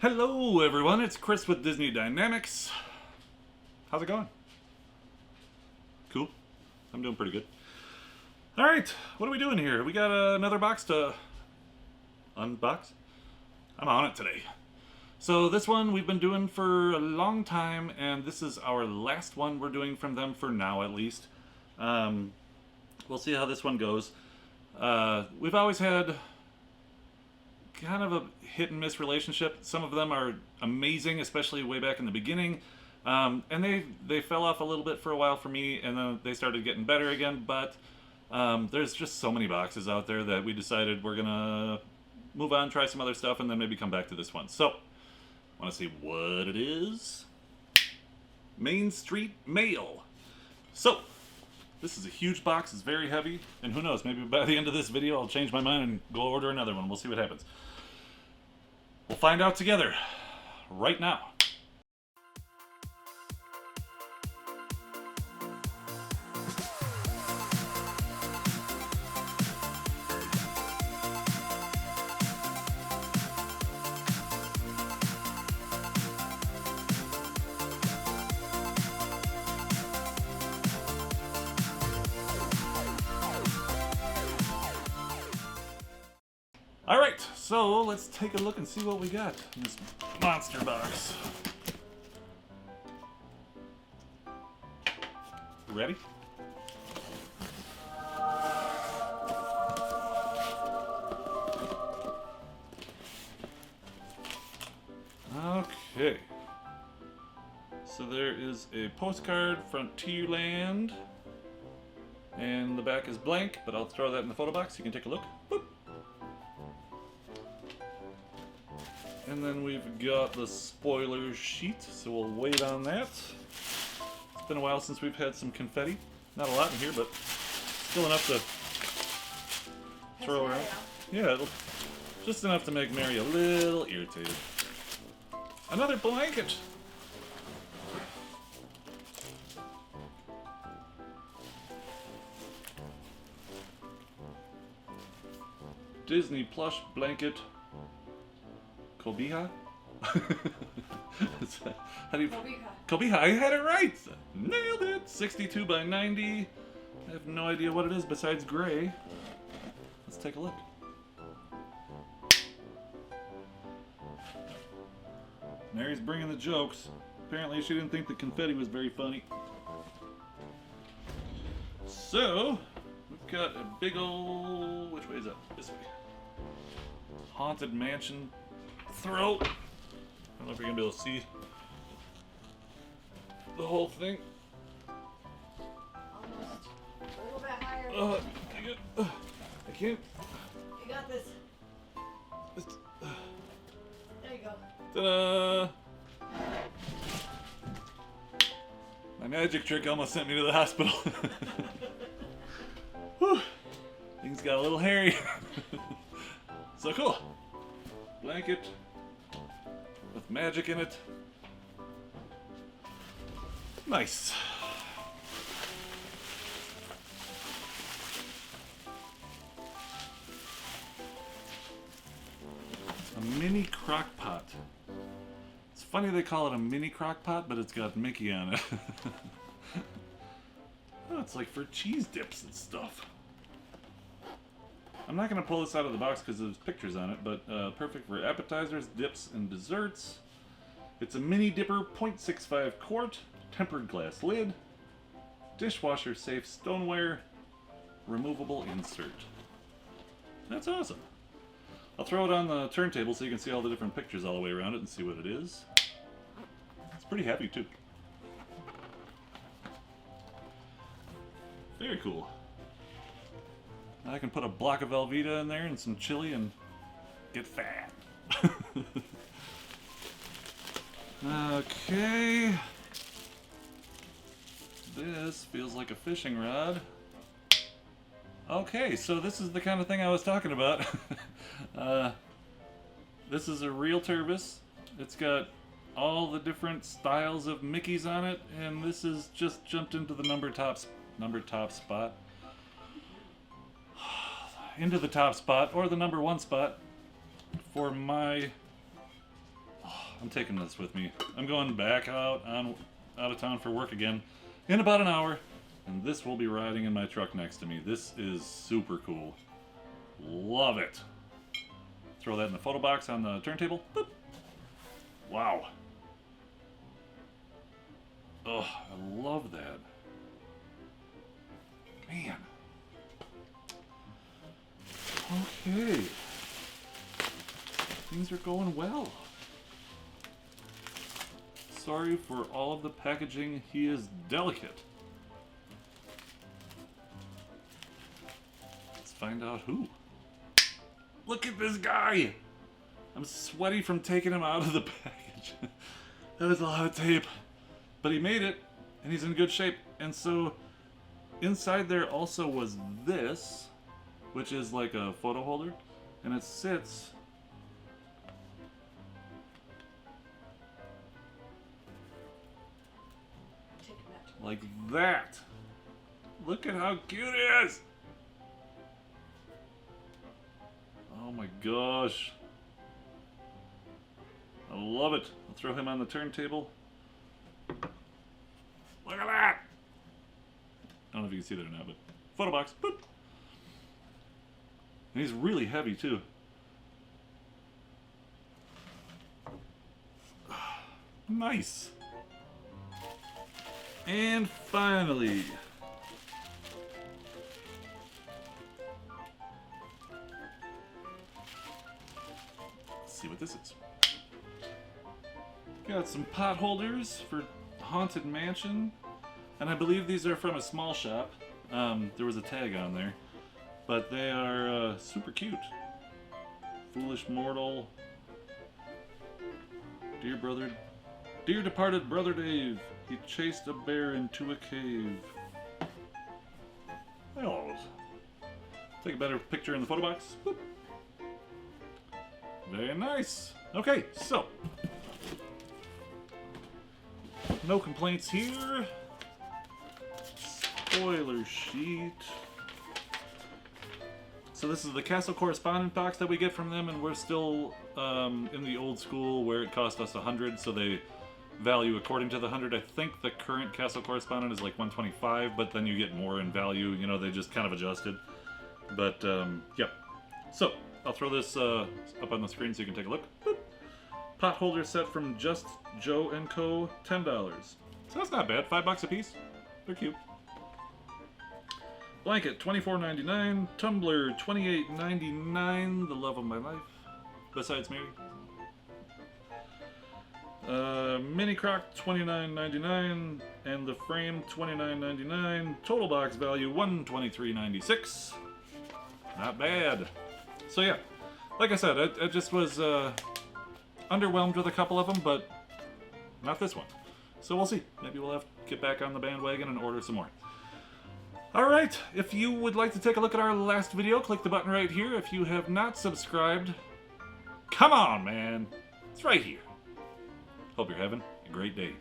Hello everyone, it's Chris with Disney Dynamicks. How's it going? Cool. I'm doing pretty good. Alright, what are we doing here? We got another box to unbox. I'm on it today. So this one we've been doing for a long time, and this is our last one we're doing from them for now at least. We'll see how this one goes. We've always had kind of a hit and miss relationship. Some of them are amazing, especially way back in the beginning, and they fell off a little bit for a while for me, and then they started getting better again. But there's just so many boxes out there that we decided we're gonna move on, try some other stuff, and then maybe come back to this one. So, want to see what it is? Main Street Mail. So, this is a huge box. It's very heavy, and who knows? Maybe by the end of this video, I'll change my mind and go order another one. We'll see what happens. We'll find out together right now. Alright, so let's take a look and see what we got in this monster box. Ready? Okay. So there is a postcard, Frontierland, and the back is blank, but I'll throw that in the photo box. You can take a look. Boop. And then we've got the spoiler sheet, so we'll wait on that. It's been a while since we've had some confetti. Not a lot in here, but still enough to throw around. Yeah, just enough to make Mary a little irritated. Another blanket! Disney plush blanket. Kobiha? How do you... Kobiha. I had it right! Nailed it! 62 by 90. I have no idea what it is besides gray. Let's take a look. Mary's bringing the jokes. Apparently she didn't think the confetti was very funny. So, we've got a big ol'... Which way is that? This way. Haunted Mansion throat. I don't know if you're gonna be able to see the whole thing. Almost. A little bit higher. I can't. You got this. There you go. Ta-da! My magic trick almost sent me to the hospital. Whew. Things got a little hairy. So cool. Blanket with magic in it. Nice. A mini crock pot. It's funny they call it a mini crock pot, but it's got Mickey on it. Oh, it's like for cheese dips and stuff. I'm not going to pull this out of the box because there's pictures on it, but perfect for appetizers, dips, and desserts. It's a mini dipper, 0.65 quart, tempered glass lid, dishwasher safe stoneware, removable insert. That's awesome. I'll throw it on the turntable so you can see all the different pictures all the way around it and see what it is. It's pretty heavy too. Very cool. I can put a block of Velveeta in there and some chili and get fat. Okay. This feels like a fishing rod. Okay, so this is the kind of thing I was talking about. This is a real turbis. It's got all the different styles of Mickeys on it, and this is just jumped into the number top spot. Into the top spot, or the number one spot, for my... Oh, I'm taking this with me. I'm going back out of town for work again in about an hour, and this will be riding in my truck next to me. This is super cool. Love it. Throw that in the photo box on the turntable. Boop. Wow. Oh, I love that. Man. Okay. Things are going well. Sorry for all of the packaging. He is delicate. Let's find out who. Look at this guy! I'm sweaty from taking him out of the package. That was a lot of tape. But he made it, and he's in good shape. And so, inside there also was this, which is like a photo holder, and it sits like that. Look at how cute it is! Oh my gosh. I love it. I'll throw him on the turntable. Look at that! I don't know if you can see that or not, but photo box. Boop. And he's really heavy too. Nice. And finally, let's see what this is. Got some pot holders for Haunted Mansion, and I believe these are from a small shop. There was a tag on there, but they are super cute. Foolish mortal, dear departed brother Dave. He chased a bear into a cave. Oh. Take a better picture in the photo box. Boop. Very nice. Okay, so no complaints here. Spoiler sheet. So this is the Castle Correspondent box that we get from them, and we're still in the old school where it cost us 100, so they value according to the 100. I think the current Castle Correspondent is like 125, but then you get more in value. You know, they just kind of adjusted. But yeah. So I'll throw this up on the screen so you can take a look. Boop. Pot holder set from Just Joe & Co. $10. So that's not bad. $5 a piece. They're cute. Blanket $24.99. Tumbler $28.99. The love of my life. Besides Mary. Mini crock $29.99, and the frame $29.99. Total box value $123.96. Not bad. So yeah, like I said, I just was underwhelmed with a couple of them, but not this one. So we'll see. Maybe we'll have to get back on the bandwagon and order some more. Alright, if you would like to take a look at our last video, click the button right here. If you have not subscribed, come on, man. It's right here. Hope you're having a great day.